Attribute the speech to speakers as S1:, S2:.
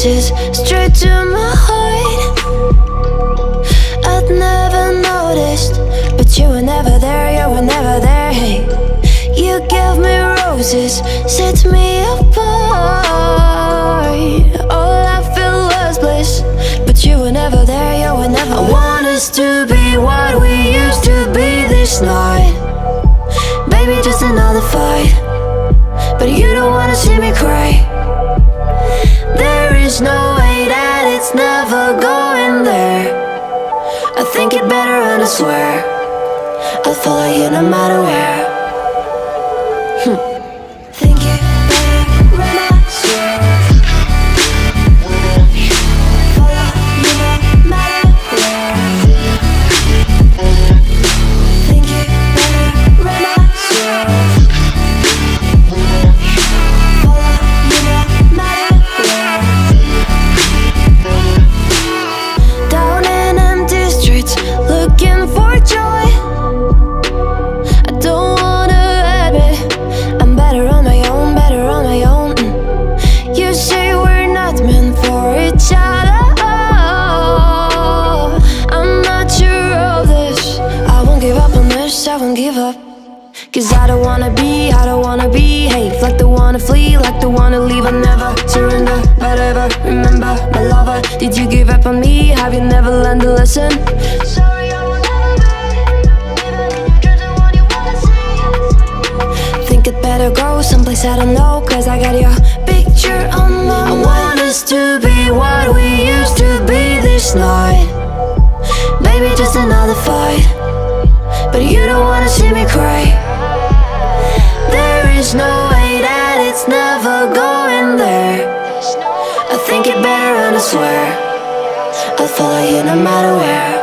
S1: roses straight to my heart. I'd never noticed, but you were never there, you were never there. Hey, you gave me roses, set me apart. All I felt was bliss, but you were never there, you were never there. I want us to be what we used to be this night. Baby, just another fight, but you don't wanna see me cry. There is no way that it's never going there. I think it better and I swear I'll follow you no matter where. Think it better and I swear follow you no matter where. Think it better and I swear follow you no matter where. Down in empty streets, looking for joy. I don't wanna admit I'm better on my own, better on my own. You say we're not meant for each other. I'm not sure of this. I won't give up on this, I won't give up. Cause I don't wanna behave like the one to flee, like the one to leave. I never surrender, but ever remember my lover. Did you give up on me? Have you never learned a lesson? Sorry, I will never be, even in your dreams, the one you wanna see. Think it better go someplace I don't know, cause I got your picture on my mind. I want us to be what we used to be this night. Baby, just another fight, but you don't wanna see me cry. There is no way that it's never going there. I think it better and I swear I'll follow you no matter where.